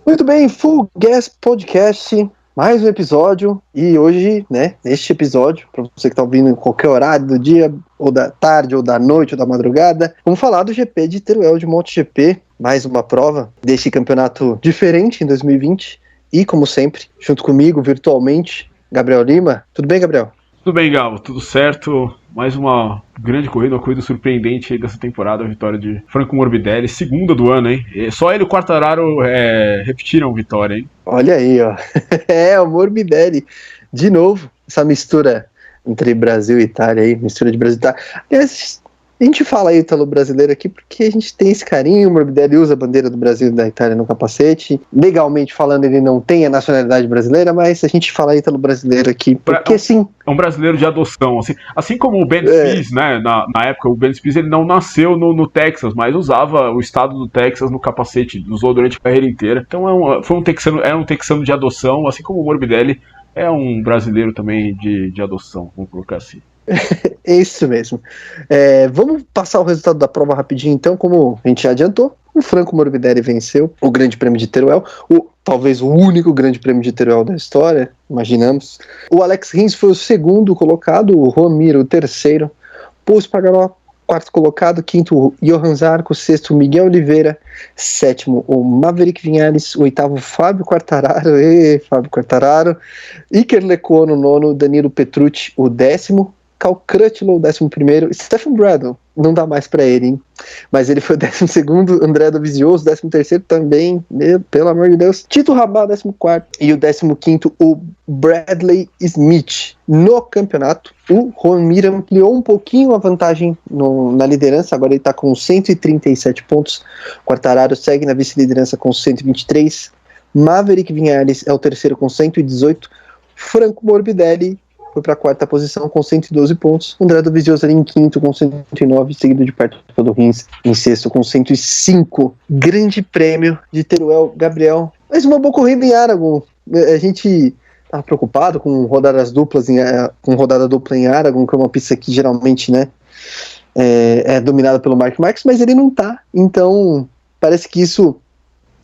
Muito bem, Full Gas Podcast, mais um episódio, e hoje, neste episódio, para você que está ouvindo em qualquer horário do dia, ou da tarde, ou da noite, ou da madrugada, vamos falar do GP de Teruel de MotoGP, mais uma prova deste campeonato diferente em 2020, e como sempre, junto comigo, virtualmente, Gabriel Lima. Tudo bem, Gabriel? Tudo bem, Gabo, tudo certo. Mais uma grande corrida, uma corrida surpreendente aí dessa temporada, a vitória de Franco Morbidelli, segunda do ano, hein? Só ele e o Quartararo repetiram a vitória, hein? Olha aí, ó. O Morbidelli, de novo, essa mistura entre Brasil e Itália aí, mistura de Brasil e Itália. Aliás, a gente fala ítalo-brasileiro aqui porque a gente tem esse carinho, o Morbidelli usa a bandeira do Brasil e da Itália no capacete. Legalmente falando, ele não tem a nacionalidade brasileira, mas a gente fala ítalo-brasileiro aqui porque sim. É um brasileiro de adoção, assim como o Ben Spies, né? Na época, o Ben Spies ele não nasceu no Texas, mas usava o estado do Texas no capacete, usou durante a carreira inteira. Então era um texano de adoção, assim como o Morbidelli é um brasileiro também de adoção, vamos colocar assim. É isso mesmo. Vamos passar o resultado da prova rapidinho, então, como a gente já adiantou. O Franco Morbidelli venceu o Grande Prêmio de Teruel, talvez o único Grande Prêmio de Teruel da história, imaginamos. O Alex Rins foi o segundo colocado, o Juan Mir o terceiro, Pol Espargaró quarto colocado, quinto o Johan Zarco, sexto o Miguel Oliveira, sétimo o Maverick Vinhares, oitavo Fábio Quartararo, Iker Lecuona nono, Danilo Petrucci o décimo, Cal Crutchlow, 11º, Stefan Bradl, não dá mais pra ele, hein? Mas ele foi o 12º, André Dovizioso, 13º também, pelo amor de Deus, Tito Rabat, 14º, e o 15º, o Bradley Smith. No campeonato, o Juan Mir ampliou um pouquinho a vantagem na liderança, agora ele tá com 137 pontos, Quartararo segue na vice-liderança com 123, Maverick Vinhares é o terceiro com 118, Franco Morbidelli foi para a quarta posição com 112 pontos. André Dovizioso ali em quinto com 109, seguido de perto do Rins em sexto com 105. Grande prêmio de Teruel, Gabriel. Mas uma boa corrida em Aragon. A gente estava preocupado com rodadas duplas, com rodada dupla em Aragon, que é uma pista que geralmente é dominada pelo Marc Marquez, mas ele não tá. Então parece que isso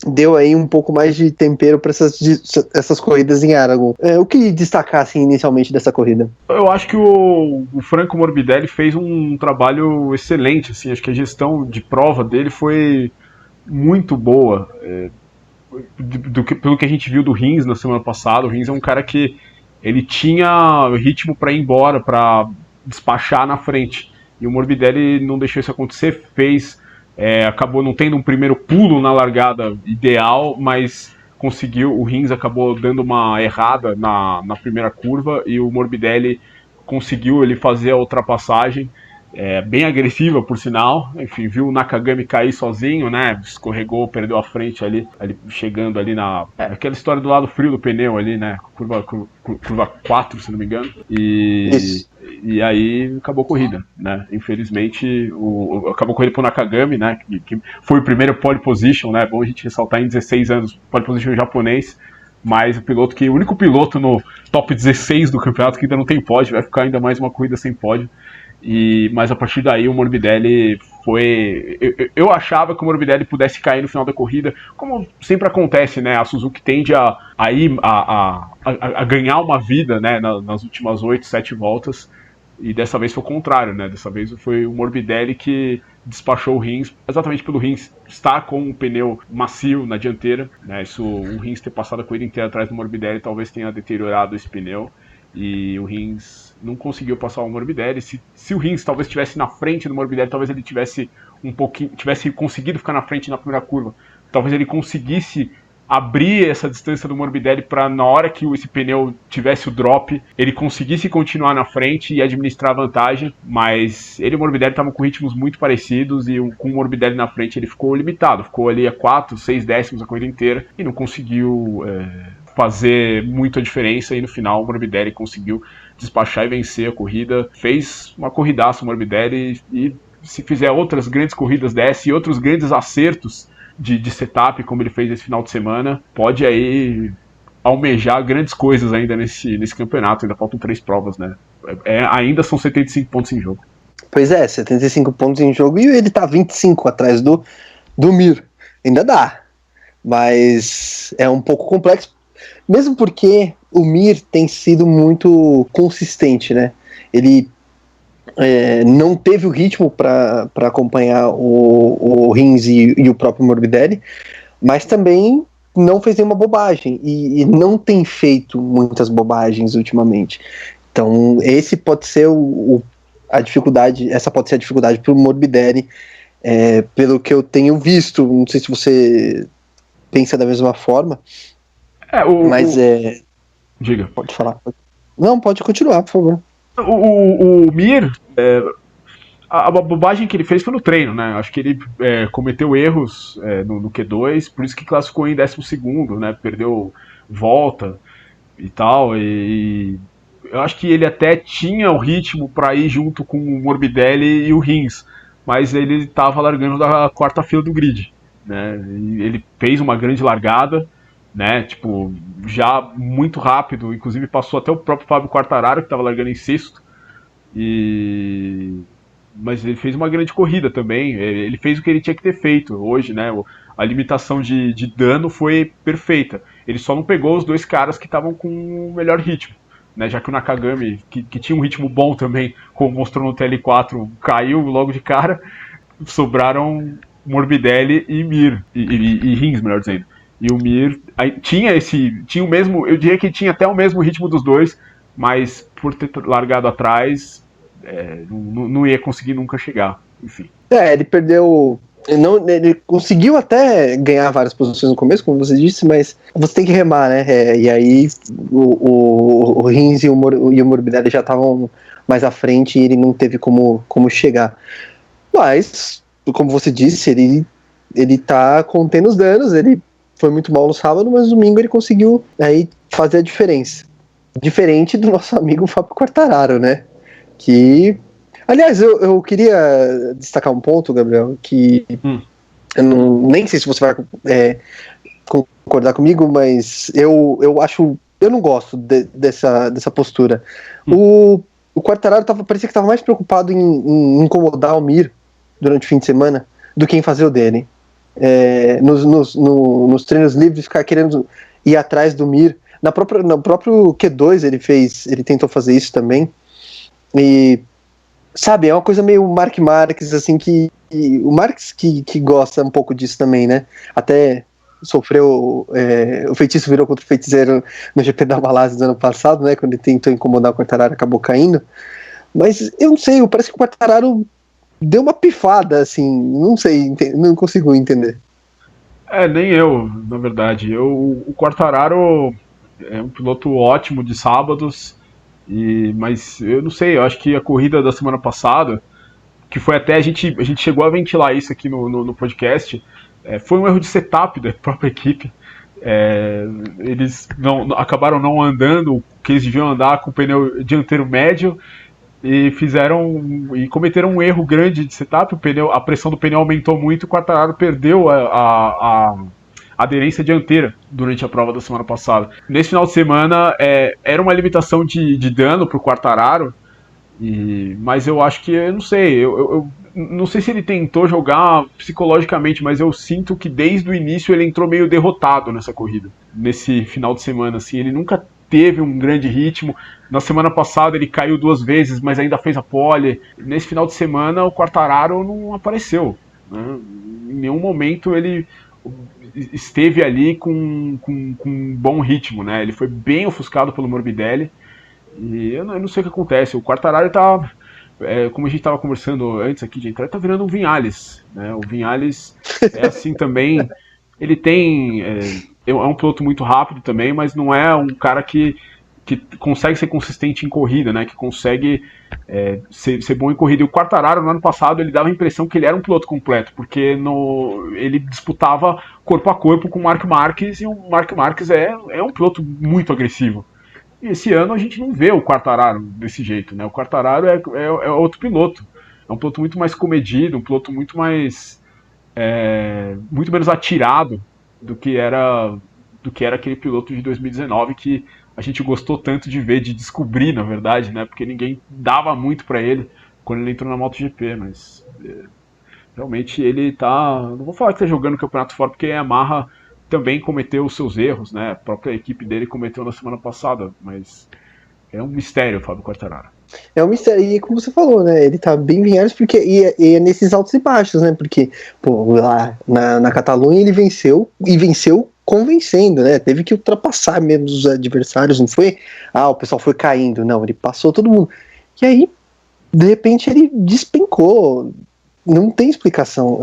deu aí um pouco mais de tempero para essas corridas em Aragon. O que destacar assim, inicialmente dessa corrida? Eu acho que o Franco Morbidelli fez um trabalho excelente, assim, acho que a gestão de prova dele foi muito boa. Pelo que a gente viu do Rins na semana passada, o Rins é um cara que ele tinha ritmo para ir embora, para despachar na frente, e o Morbidelli não deixou isso acontecer, acabou não tendo um primeiro pulo na largada ideal, mas conseguiu, o Rins acabou dando uma errada na primeira curva e o Morbidelli conseguiu ele fazer a ultrapassagem, bem agressiva por sinal, enfim, viu o Nakagami cair sozinho, né, escorregou, perdeu a frente ali chegando ali aquela história do lado frio do pneu ali, né, curva 4, se não me engano, e aí acabou a corrida, né? Infelizmente, acabou a corrida pro Nakagami, né? Que foi o primeiro pole position, né? Bom a gente ressaltar em 16 anos, pole position japonês, mas o único piloto no top 16 do campeonato que ainda não tem pódio, vai ficar ainda mais uma corrida sem pódio. Mas a partir daí o Morbidelli foi. Eu achava que o Morbidelli pudesse cair no final da corrida, como sempre acontece, né? A Suzuki tende a ganhar uma vida, né? Nas últimas 8, 7 voltas. E dessa vez foi o contrário, né? Dessa vez foi o Morbidelli que despachou o Rins, exatamente pelo Rins estar com um pneu macio na dianteira, né? O Rins ter passado a corrida inteira atrás do Morbidelli talvez tenha deteriorado esse pneu. E o Rins não conseguiu passar o Morbidelli. Se o Rins talvez estivesse na frente do Morbidelli, talvez ele tivesse conseguido ficar na frente na primeira curva. Talvez ele conseguisse abrir essa distância do Morbidelli para, na hora que esse pneu tivesse o drop, ele conseguisse continuar na frente e administrar a vantagem, mas ele e o Morbidelli estavam com ritmos muito parecidos e com o Morbidelli na frente ele ficou limitado, ficou ali a 4, 6 décimos a corrida inteira e não conseguiu fazer muito a diferença, e no final o Morbidelli conseguiu despachar e vencer a corrida, fez uma corridaça o Morbidelli, e se fizer outras grandes corridas dessa e outros grandes acertos de setup, como ele fez esse final de semana, pode aí almejar grandes coisas ainda nesse campeonato. Ainda faltam 3 provas, né? Ainda são 75 pontos em jogo. Pois é, 75 pontos em jogo, e ele tá 25 atrás do Mir. Ainda dá. mas é um pouco complexo, mesmo porque o Mir tem sido muito consistente, né? Ele não teve o ritmo para acompanhar o Rins e o próprio Morbidelli, mas também não fez nenhuma bobagem e não tem feito muitas bobagens ultimamente. Então, esse pode ser a dificuldade, essa pode ser a dificuldade para o Morbidelli, pelo que eu tenho visto. Não sei se você pensa da mesma forma, mas Diga. pode falar. Não, pode continuar, por favor. O Mir, a bobagem que ele fez foi no treino, né? Acho que ele cometeu erros no Q2, por isso que classificou em 12º, né? Perdeu volta e tal. E eu acho que ele até tinha o ritmo para ir junto com o Morbidelli e o Rins, mas ele estava largando da quarta fila do grid, né? E ele fez uma grande largada, né? Tipo, já muito rápido, inclusive passou até o próprio Fábio Quartararo, que estava largando em sexto. Mas ele fez uma grande corrida também. Ele fez o que ele tinha que ter feito hoje, né? A limitação de dano foi perfeita. Ele só não pegou os dois caras que estavam com o melhor ritmo, né? Já que o Nakagami, que tinha um ritmo bom também, como mostrou no TL4, caiu logo de cara. Sobraram Morbidelli e Mir. E Rins, melhor dizendo. E o Mir tinha o mesmo. Eu diria que tinha até o mesmo ritmo dos dois, mas por ter largado atrás, não ia conseguir nunca chegar, enfim. Ele perdeu. Ele conseguiu até ganhar várias posições no começo, como você disse, mas você tem que remar, né? E aí o Rins e o Morbidelli já estavam mais à frente e ele não teve como chegar. Mas, como você disse, ele tá contendo os danos, ele foi muito mal no sábado, mas no domingo ele conseguiu aí fazer a diferença. Diferente do nosso amigo Fábio Quartararo, né? Que, aliás, eu queria destacar um ponto, Gabriel, que eu nem sei se você vai concordar comigo, mas eu acho, eu não gosto dessa postura. O Quartararo parecia que estava mais preocupado em incomodar o Mir durante o fim de semana do que em fazer o dele. Nos treinos livres, ficar querendo ir atrás do Mir. No próprio Q2 ele tentou fazer isso também. E, sabe, é uma coisa meio Mark Marques, assim, que o Marques que gosta um pouco disso também, né? Até sofreu, o feitiço virou contra o feiticeiro no GP da Malásia do ano passado, né? Quando ele tentou incomodar o Quartararo, acabou caindo. Mas eu não sei, parece que o Quartararo deu uma pifada, assim, não sei, não consigo entender. Nem eu, na verdade. O Quartararo é um piloto ótimo de sábados, mas eu não sei, eu acho que a corrida da semana passada, que foi até a gente chegou a ventilar isso aqui no podcast, foi um erro de setup da própria equipe. Eles acabaram não andando o que eles deviam andar com o pneu dianteiro médio e cometeram um erro grande de setup. A pressão do pneu aumentou muito e o Quartararo perdeu a aderência dianteira durante a prova da semana passada. Nesse final de semana era uma limitação de dano para o Quartararo, mas eu acho que, eu não sei, eu não sei se ele tentou jogar psicologicamente, mas eu sinto que desde o início ele entrou meio derrotado nessa corrida, nesse final de semana, assim, ele nunca teve um grande ritmo. Na semana passada ele caiu 2 vezes, mas ainda fez a pole. Nesse final de semana o Quartararo não apareceu, né? Em nenhum momento ele esteve ali com um bom ritmo, né? Ele foi bem ofuscado pelo Morbidelli. E eu não sei o que acontece. O Quartararo tá, como a gente estava conversando antes aqui de entrar, tá virando um Viñales, né? O Viñales é assim também. Ele é um piloto muito rápido também, mas não é um cara que consegue ser consistente em corrida, né? Que consegue ser bom em corrida. E o Quartararo, no ano passado, ele dava a impressão que ele era um piloto completo, porque ele disputava corpo a corpo com o Marc Marquez, e o Marc Marquez é um piloto muito agressivo. E esse ano a gente não vê o Quartararo desse jeito, né? O Quartararo é outro piloto. É um piloto muito mais comedido, um piloto muito menos atirado do que era aquele piloto de 2019 que a gente gostou tanto de ver, de descobrir, na verdade, né? Porque ninguém dava muito para ele quando ele entrou na MotoGP, mas realmente ele tá. Não vou falar que tá jogando o campeonato fora, porque a Yamaha também cometeu os seus erros, né? A própria equipe dele cometeu na semana passada, mas é um mistério o Fábio Quartararo. É um mistério, e como você falou, né, ele tá bem Vinhares, porque, e é nesses altos e baixos, né, porque, pô, lá na Catalunha ele venceu, e venceu convencendo, né, teve que ultrapassar mesmo os adversários, não foi, o pessoal foi caindo, não, ele passou todo mundo, e aí, de repente ele despencou, não tem explicação,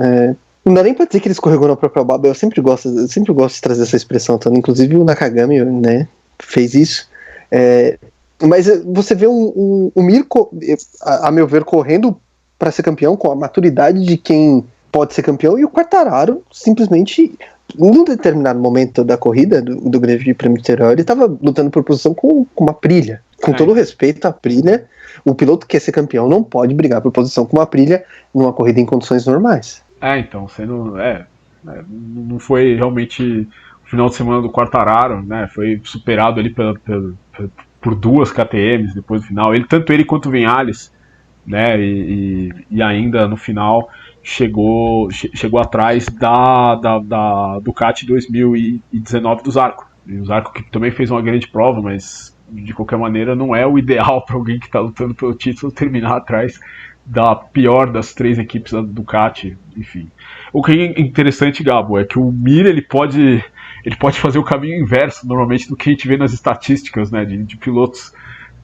não dá nem pra dizer que ele escorregou na própria baba, eu sempre gosto de trazer essa expressão, tá? Inclusive o Nakagami, né, fez isso, mas você vê o Mir, a meu ver, correndo para ser campeão com a maturidade de quem pode ser campeão, e o Quartararo simplesmente, num determinado momento da corrida do Grande Prêmio de Teruel, ele estava lutando por posição com uma Aprilia. Com todo respeito à Aprilia, o piloto que quer ser campeão não pode brigar por posição com uma Aprilia numa corrida em condições normais. Então, não foi realmente o final de semana do Quartararo, né? Foi superado ali por 2 KTMs depois do final. Tanto ele quanto o Vinhales, né? E ainda no final chegou atrás da Ducati 2019 do Zarco. E o Zarco que também fez uma grande prova, mas de qualquer maneira não é o ideal para alguém que está lutando pelo título terminar atrás da pior das 3 equipes da Ducati, enfim. O que é interessante, Gabo, é que o Mir ele pode fazer o caminho inverso normalmente do que a gente vê nas estatísticas, né, de pilotos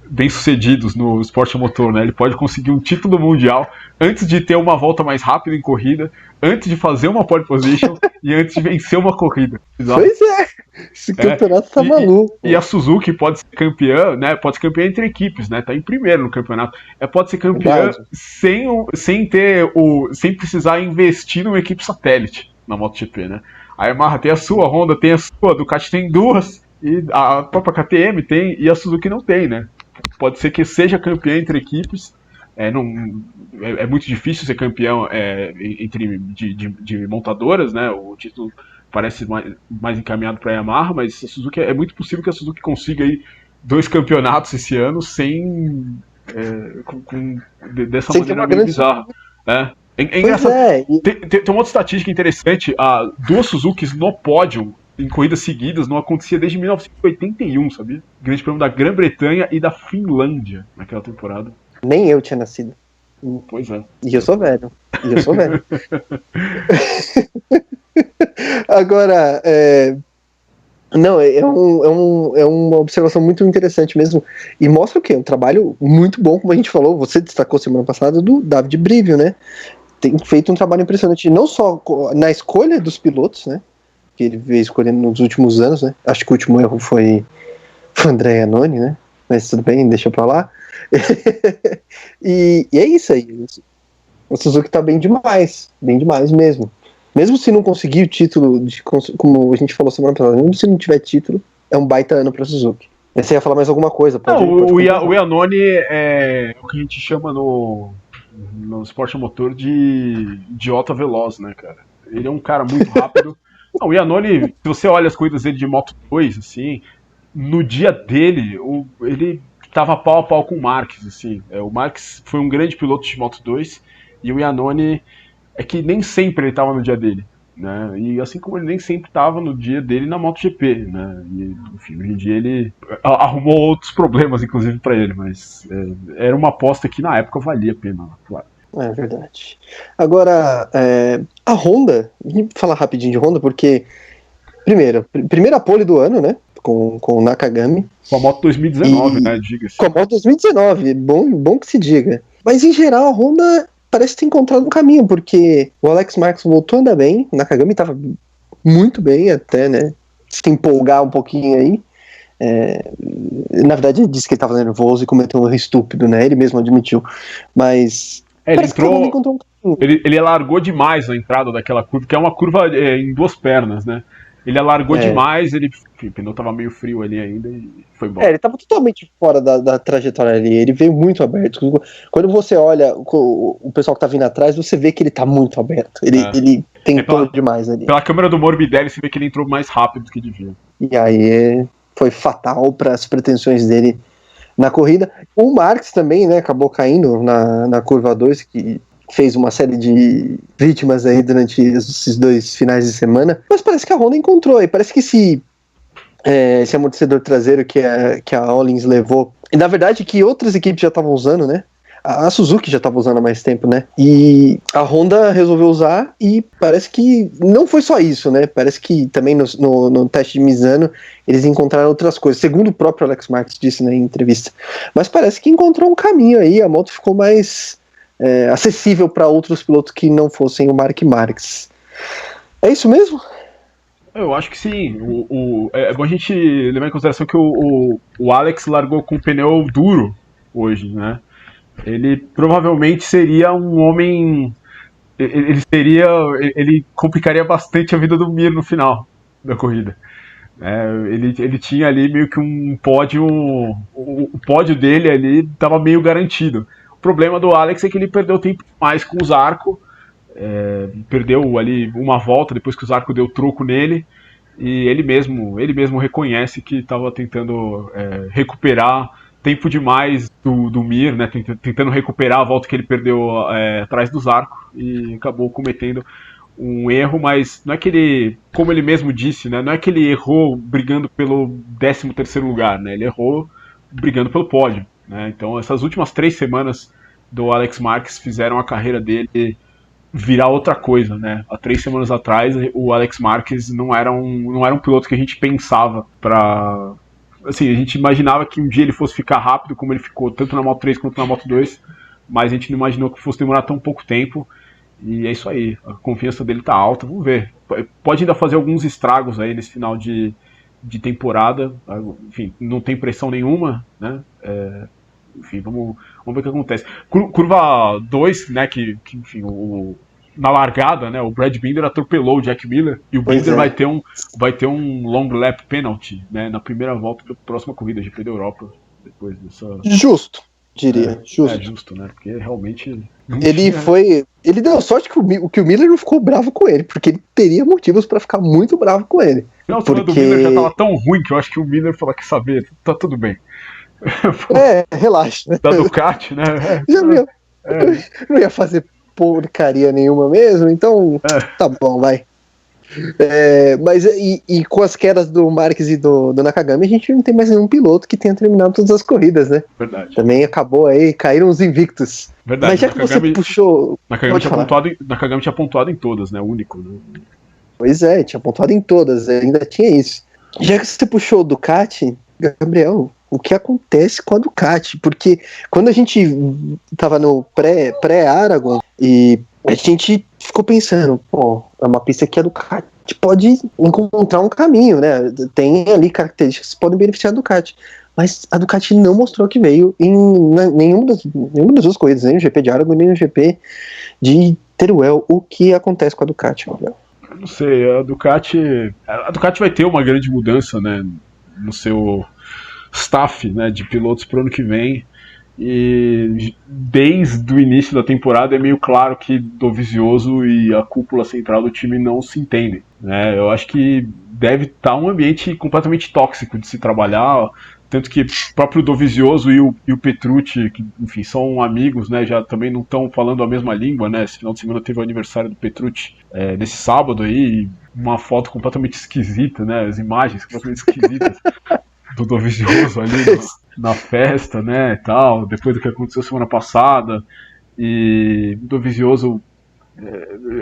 bem-sucedidos no esporte a motor, né? Ele pode conseguir um título mundial antes de ter uma volta mais rápida em corrida, antes de fazer uma pole position e antes de vencer uma corrida. Exato. Pois é, esse campeonato tá maluco. E a Suzuki pode ser campeã, né? Pode ser campeã entre equipes, né? Tá em primeiro no campeonato. Pode ser campeã sem precisar investir numa equipe satélite na MotoGP, né? A Yamaha tem a sua, a Honda tem a sua, a Ducati tem 2, e a própria KTM tem, e a Suzuki não tem, né? Pode ser que seja campeã entre equipes. É muito difícil ser campeão de montadoras, né? O título parece mais encaminhado para a Yamaha, mas a Suzuki, é muito possível que a Suzuki consiga aí 2 campeonatos esse ano dessa sem maneira meio bizarra. Né? Engraçado. Tem uma outra estatística interessante: 2 Suzukis no pódio em corridas seguidas não acontecia desde 1981, sabia? Grande Prêmio da Grã-Bretanha e da Finlândia naquela temporada. Nem eu tinha nascido. Pois é. E eu sou velho. Agora, não, é uma observação muito interessante mesmo. E mostra o quê? Um trabalho muito bom, como a gente falou, você destacou semana passada, do David Brivio, né? Tem feito um trabalho impressionante, não só na escolha dos pilotos, né? Que ele veio escolhendo nos últimos anos, né? Acho que o último erro foi o André Iannone, né? Mas tudo bem, deixa pra lá. e é isso aí. O Suzuki tá bem demais mesmo. Mesmo se não conseguir o título, como a gente falou semana passada, mesmo se não tiver título, é um baita ano pra Suzuki. Você ia falar mais alguma coisa? O Iannone é o que a gente chama no esporte a motor de idiota veloz, né, cara? Ele é um cara muito rápido. Não, o Iannone, se você olha as corridas dele de Moto 2, assim, no dia dele, ele tava pau a pau com o Marques, assim. O Marques foi um grande piloto de Moto 2, e o Iannone é que nem sempre ele tava no dia dele, né? E assim como ele nem sempre tava no dia dele na MotoGP, né? E, enfim, hoje em dia ele arrumou outros problemas, inclusive, para ele, mas era uma aposta que na época valia a pena, claro. É verdade. Agora, a Honda, vamos falar rapidinho de Honda, porque primeira pole do ano, né? Com o Nakagami. Com a moto 2019, né? Diga-se. Com a moto 2019, bom que se diga. Mas em geral, a Honda parece ter encontrado um caminho, porque o Alex Marques voltou a andar bem, o Nakagami estava muito bem até, né? Se empolgar um pouquinho aí. Na verdade, ele disse que ele estava nervoso e cometeu um erro estúpido, né? Ele mesmo admitiu. Mas ele largou demais na entrada daquela curva, que é uma curva em 2 pernas, né? Ele alargou demais, o pneu tava meio frio ali ainda e foi bom. Ele tava totalmente fora da trajetória ali, ele veio muito aberto. Quando você olha o pessoal que tá vindo atrás, você vê que ele tá muito aberto. Ele tentou demais ali. Pela câmera do Morbidelli, você vê que ele entrou mais rápido do que devia. E aí foi fatal para as pretensões dele na corrida. O Marques também, né, acabou caindo na curva 2, que fez uma série de vítimas aí durante esses 2 finais de semana, mas parece que a Honda encontrou, e parece que esse amortecedor traseiro que a Öhlins levou, e na verdade que outras equipes já estavam usando, né? A Suzuki já estava usando há mais tempo, né? E a Honda resolveu usar, e parece que não foi só isso, né? Parece que também no teste de Misano eles encontraram outras coisas, segundo o próprio Alex Marques disse, né, em entrevista. Mas parece que encontrou um caminho aí, a moto ficou mais acessível para outros pilotos que não fossem o Mark Marques. É isso mesmo? Eu acho que sim. É bom a gente levar em consideração que o Alex largou com pneu duro hoje, né? Ele provavelmente seria um homem. Ele complicaria bastante a vida do Mir no final da corrida. Ele tinha ali meio que um pódio. O pódio dele ali estava meio garantido. O problema do Alex é que ele perdeu tempo mais com o Zarco. Perdeu ali uma volta depois que o Zarco deu troco nele. E ele mesmo reconhece que estava tentando recuperar tempo demais do Mir, né, tentando recuperar a volta que ele perdeu atrás do Zarco, e acabou cometendo um erro, mas não é que ele, como ele mesmo disse, né, não é que ele errou brigando pelo 13º lugar, né, ele errou brigando pelo pódio, né, então essas últimas 3 semanas do Alex Marques fizeram a carreira dele virar outra coisa, né? Há 3 semanas atrás, o Alex Marques não era um piloto que a gente pensava para... Assim, a gente imaginava que um dia ele fosse ficar rápido, como ele ficou tanto na Moto 3 quanto na Moto 2, mas a gente não imaginou que fosse demorar tão pouco tempo, e é isso aí, a confiança dele tá alta, vamos ver. Pode ainda fazer alguns estragos aí nesse final de temporada, enfim, não tem pressão nenhuma, né? Enfim, vamos ver o que acontece. Curva 2, né, que enfim, na largada, né, o Brad Binder atropelou o Jack Miller, e o Binder vai ter um long lap penalty, né, na primeira volta da próxima corrida GP da Europa, depois dessa... Justo, diria. Justo. Justo, né, porque realmente... Ele deu sorte que o Miller não ficou bravo com ele, porque ele teria motivos pra ficar muito bravo com ele. Não, o do Miller já tava tão ruim que eu acho que o Miller falou, quer saber, tá tudo bem. Relaxa. Da Ducati, né? Não ia fazer porcaria nenhuma mesmo, então tá bom, vai. Mas com as quedas do Marques e do Nakagami, a gente não tem mais nenhum piloto que tenha terminado todas as corridas, né? Verdade. Também acabou aí, caíram os invictos. Verdade. Mas já que você puxou... Nakagami tinha pontuado em todas, né? O único, né? Pois tinha pontuado em todas, ainda tinha isso. Já que você puxou o Ducati, Gabriel, o que acontece com a Ducati? Porque quando a gente tava no pré-Aragon, e a gente ficou pensando, é uma pista que a Ducati pode encontrar um caminho, né? Tem ali características que podem beneficiar a Ducati. Mas a Ducati não mostrou que veio em nenhuma das 2 corridas, nem no GP de Aragon, nem no GP de Teruel. O que acontece com a Ducati, Gabriel? Eu não sei, a Ducati vai ter uma grande mudança, né, no seu staff, né, de pilotos para o ano que vem, e desde o início da temporada é meio claro que Dovizioso e a cúpula central do time não se entendem, né? Eu acho que deve estar um ambiente completamente tóxico de se trabalhar, tanto que o próprio Dovizioso e o Petrucci, que enfim são amigos, né, já também não estão falando a mesma língua, né? Esse final de semana teve o aniversário do Petrucci nesse sábado aí, uma foto completamente esquisita, né? As imagens completamente esquisitas do Dovizioso ali na festa, né, e tal, depois do que aconteceu semana passada, e o Dovizioso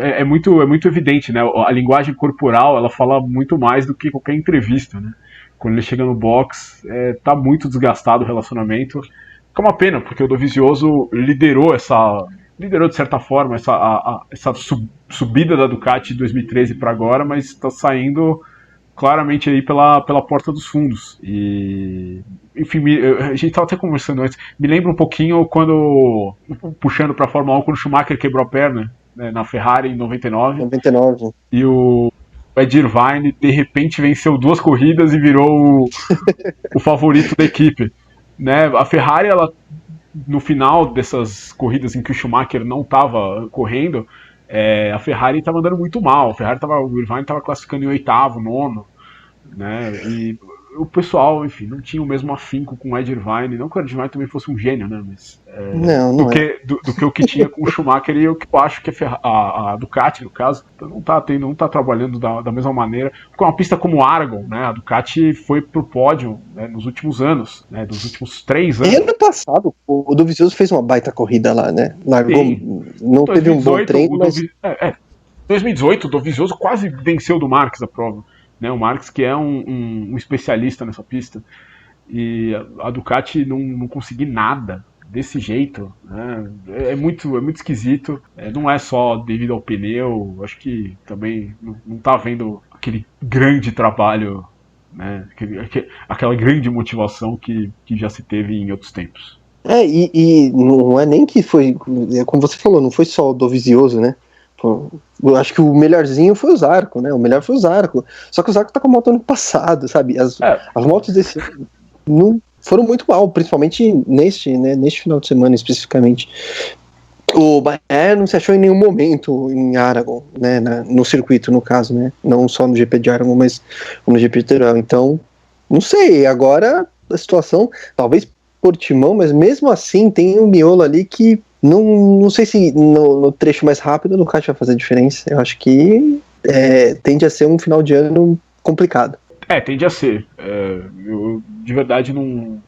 é muito evidente, né, a linguagem corporal, ela fala muito mais do que qualquer entrevista, né, quando ele chega no box, tá muito desgastado o relacionamento, que é uma pena, porque o Dovizioso liderou de certa forma essa subida da Ducati de 2013 para agora, mas está saindo claramente aí pela porta dos fundos. E enfim, a gente estava até conversando antes, me lembra um pouquinho puxando para a Fórmula 1, quando o Schumacher quebrou a perna, né, na Ferrari em 99, e o Ed Irvine de repente venceu 2 corridas e virou o favorito da equipe, né? A Ferrari, ela, no final dessas corridas em que o Schumacher não estava correndo, a Ferrari estava andando muito mal. O Irvine estava classificando em 8º, 9º, né? E o pessoal, enfim, não tinha o mesmo afinco com o Ed Irvine, não que o Ed Irvine também fosse um gênio, né? Mas Não é. do que o que tinha com o Schumacher e o que eu acho que a Ducati, no caso, não tá trabalhando da mesma maneira. Com uma pista como o Aragon, né? A Ducati foi pro pódio, né, nos últimos anos, né? Dos últimos 3 E anos. ano passado, o Dovizioso fez uma baita corrida lá, né? Largou, Sim. não teve um bom treino, mas 2018, o Dovizioso quase venceu do Marques a prova. Né, o Marques, que é um especialista nessa pista. E a Ducati não conseguir nada desse jeito, né, é muito esquisito. Não é só devido ao pneu, acho que também não tá vendo aquele grande trabalho, né, aquela grande motivação que já se teve em outros tempos. e não é nem que foi, como você falou, não foi só o Dovizioso, né? Eu acho que o melhorzinho foi o Zarco, né? O melhor foi o Zarco. Só que o Zarco tá com a moto ano passado, sabe? As motos desse ano não foram muito mal, principalmente neste final de semana especificamente. O Bahia não se achou em nenhum momento em Aragon, né? No circuito, no caso, né? Não só no GP de Aragon, mas no GP de Teruel. Então, não sei. Agora a situação, talvez Portimão, mas mesmo assim tem um miolo ali que não sei se no trecho mais rápido no kart vai fazer diferença. Eu acho que tende a ser um final de ano complicado. Tende a ser. Eu de verdade não.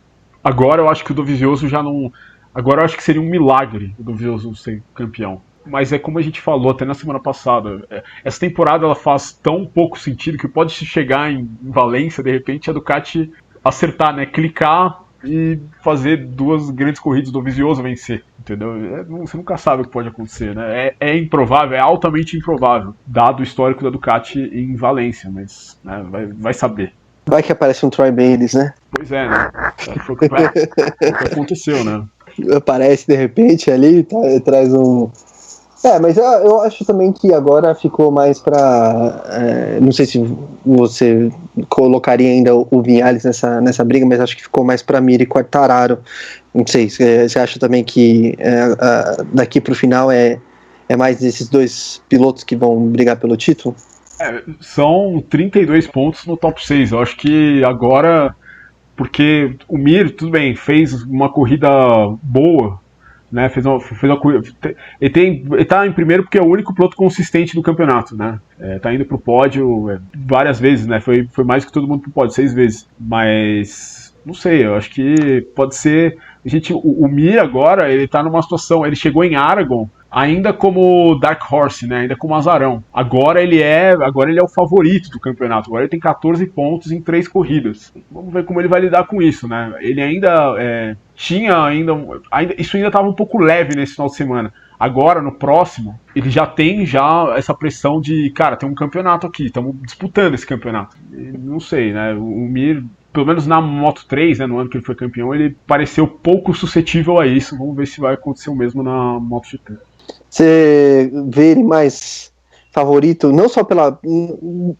Agora eu acho que o Dovizioso já não. Agora eu acho que seria um milagre o Dovizioso ser campeão. Mas é como a gente falou até na semana passada. Essa temporada ela faz tão pouco sentido que pode chegar em Valência, de repente, a Ducati acertar, né? Clicar e fazer 2 grandes corridas do Dovizioso vencer, entendeu? Você nunca sabe o que pode acontecer, né? É improvável, é altamente improvável, dado o histórico da Ducati em Valência, mas né, vai saber. Vai que aparece um Troy Bayliss, né? Pois é, né? Foi o que aconteceu, né? Aparece de repente ali, traz um. Mas eu acho também que agora ficou mais pra. Não sei se você colocaria ainda o Viñales nessa briga, mas acho que ficou mais pra Mir e Quartararo. Não sei, você acha também que daqui pro final é mais desses 2 pilotos que vão brigar pelo título? São 32 pontos no top 6. Eu acho que agora. Porque o Mir, tudo bem, fez uma corrida boa, né? Fez uma corrida. Ele tá em primeiro porque é o único piloto consistente do campeonato, né? Tá indo pro pódio várias vezes, né? Foi mais que todo mundo pro pódio, 6 vezes. Mas não sei, eu acho que pode ser. O Mir agora, ele tá numa situação. Ele chegou em Aragon ainda como Dark Horse, né? Ainda como azarão. Agora ele é o favorito do campeonato. Agora ele tem 14 pontos em 3 corridas. Vamos ver como ele vai lidar com isso, né? Ele tinha isso ainda estava um pouco leve nesse final de semana. Agora, no próximo, ele já tem essa pressão de, cara, tem um campeonato aqui, estamos disputando esse campeonato. Não sei, né? O Mir, pelo menos na Moto 3, né, no ano que ele foi campeão, ele pareceu pouco suscetível a isso. Vamos ver se vai acontecer o mesmo na MotoGP. Você vê ele mais favorito, não só pela.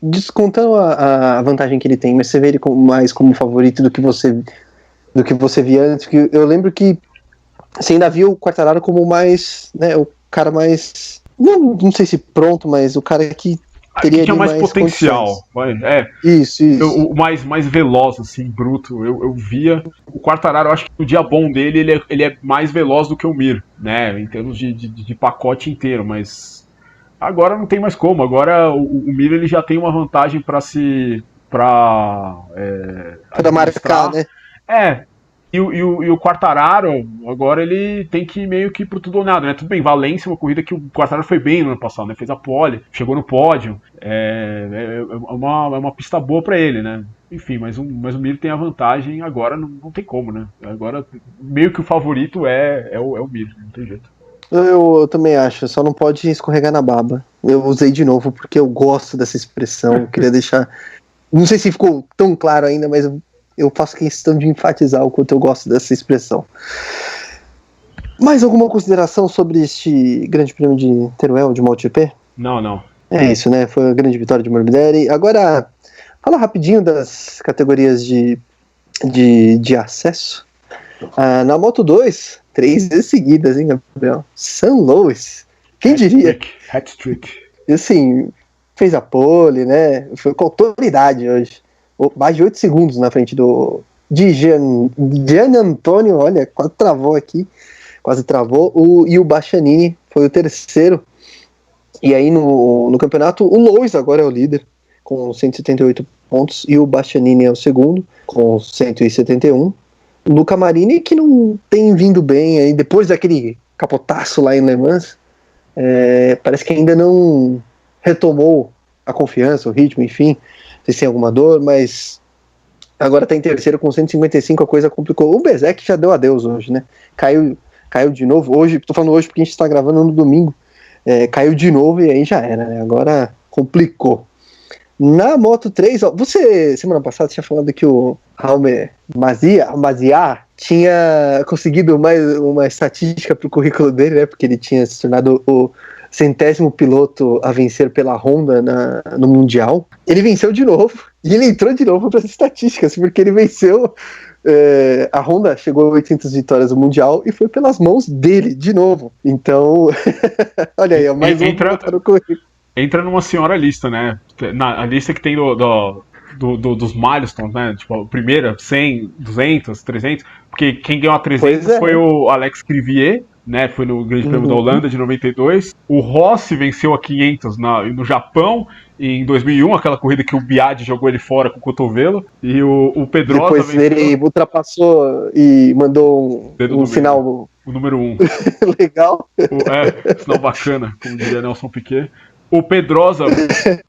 Descontando a vantagem que ele tem, mas você vê ele mais como favorito do que você via antes. Que eu lembro que você ainda viu o Quartararo como mais. Né, o cara mais. Não sei se pronto, mas o cara que teria tinha mais potencial. Isso. O mais veloz, assim, bruto. Eu via. O Quartararo, eu acho que no dia bom dele, ele é mais veloz do que o Mir, né? Em termos de pacote inteiro, mas agora não tem mais como. Agora o Mir ele já tem uma vantagem para marcar, né? E o Quartararo, agora ele tem que meio que ir pro tudo ou nada, né? Tudo bem, Valência, uma corrida que o Quartararo foi bem no ano passado, né? Fez a pole, chegou no pódio. É uma pista boa para ele, né? Enfim, mas o Mir tem a vantagem, agora não tem como, né? Agora, meio que o favorito é o Mir, não tem jeito. Eu também acho, só não pode escorregar na baba. Eu usei de novo porque eu gosto dessa expressão, eu queria deixar. Não sei se ficou tão claro ainda, mas eu faço questão de enfatizar o quanto eu gosto dessa expressão. Mais alguma consideração sobre este grande prêmio de Teruel, de MotoGP? Não. É isso, né? Foi a grande vitória de Morbidelli. Agora, fala rapidinho das categorias de acesso. Na Moto 2, 3 vezes seguidas, hein, Gabriel? San Luis. Quem diria? Hat-trick. Assim, fez a pole, né? Foi com autoridade hoje. mais de 8 segundos na frente de Gian Antonio, olha, quase travou aqui, e o Bastianini foi o terceiro. E aí no campeonato, o Lois agora é o líder, com 178 pontos, e o Bastianini é o segundo, com 171. O Luca Marini, que não tem vindo bem aí, depois daquele capotaço lá em Le Mans, parece que ainda não retomou a confiança, o ritmo, enfim, não sei se tem alguma dor, mas agora está em terceiro com 155, a coisa complicou. O Bezek já deu adeus hoje, né? Caiu de novo, hoje, tô falando hoje porque a gente está gravando no domingo, caiu de novo e aí já era, né? Agora complicou. Na Moto3, ó, semana passada, tinha falado que o Jaume Maziá tinha conseguido mais uma estatística para o currículo dele, né? Porque ele tinha se tornado o 100º piloto a vencer pela Honda no Mundial. Ele venceu de novo e ele entrou de novo para as estatísticas, porque ele venceu. A Honda chegou a 800 vitórias no Mundial e foi pelas mãos dele de novo. Então, olha aí, mais um para o currículo. Entra numa senhora lista, né? A lista que tem dos milestones, né? Tipo, a primeira, 100, 200, 300. Porque quem ganhou a 300 foi o Alex Crivier, né? Foi no Grande Prêmio da Holanda de 92. O Rossi venceu a 500 no Japão em 2001, aquela corrida que o Biaggi jogou ele fora com o cotovelo. E o Pedrosa depois venceu... ele ultrapassou e mandou um sinal... O número 1. Legal. Sinal bacana, como diria Nelson Piquet. O Pedrosa,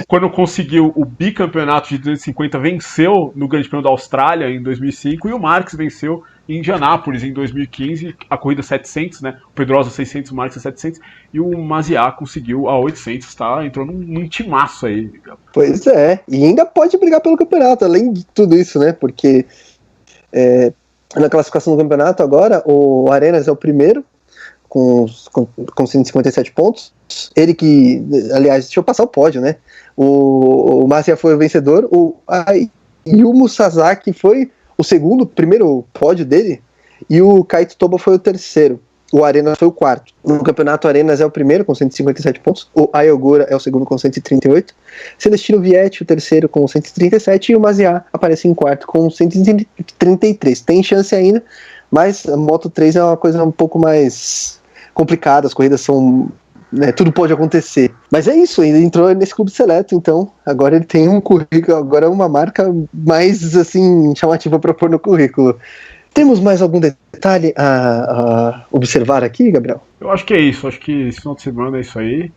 quando conseguiu o bicampeonato de 250, venceu no Grande Prêmio da Austrália em 2005, e o Marques venceu em Indianápolis em 2015, a corrida 700, né? O Pedrosa 600, o Marques 700, e o Maziá conseguiu a 800, tá? Entrou num timaço aí. Pois é, e ainda pode brigar pelo campeonato, além de tudo isso, né? Porque na classificação do campeonato agora, o Arenas é o primeiro, com 157 pontos. Ele que, aliás, deixa eu passar o pódio, né? O Maziá foi o vencedor, o Yumu Sasaki foi o segundo, primeiro pódio dele, e o Kaito Toba foi o terceiro. O Arenas foi o quarto. No campeonato, o Arenas é o primeiro com 157 pontos, o Ayogura é o segundo com 138, Celestino Vietti o terceiro com 137 e o Maziá aparece em quarto com 133. Tem chance ainda, mas a Moto3 é uma coisa um pouco mais complicada, as corridas são... tudo pode acontecer. Mas é isso, ele entrou nesse clube seleto, então agora ele tem um currículo, agora é uma marca mais assim chamativa para pôr no currículo. Temos mais algum detalhe a observar aqui, Gabriel? Eu acho que é isso, acho que esse final de semana é isso aí.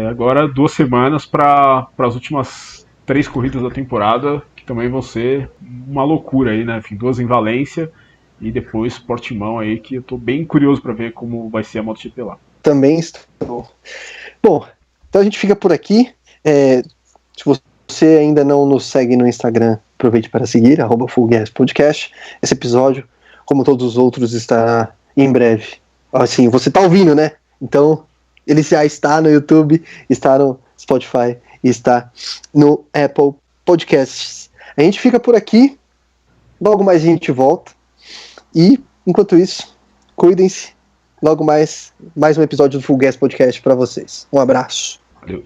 Agora 2 semanas para as últimas 3 corridas da temporada, que também vão ser uma loucura aí, né? Enfim, 2 em Valência e depois Portimão aí, que eu tô bem curioso para ver como vai ser a MotoGP lá. Também estou. Bom, então a gente fica por aqui. Se você ainda não nos segue no Instagram, aproveite para seguir, @FullGasPodcast. Esse episódio, como todos os outros, está em breve. Assim, você está ouvindo, né? Então, ele já está no YouTube, está no Spotify e está no Apple Podcasts. A gente fica por aqui. Logo mais a gente volta. E, enquanto isso, cuidem-se. Logo mais um episódio do Full Gas Podcast para vocês. Um abraço. Valeu.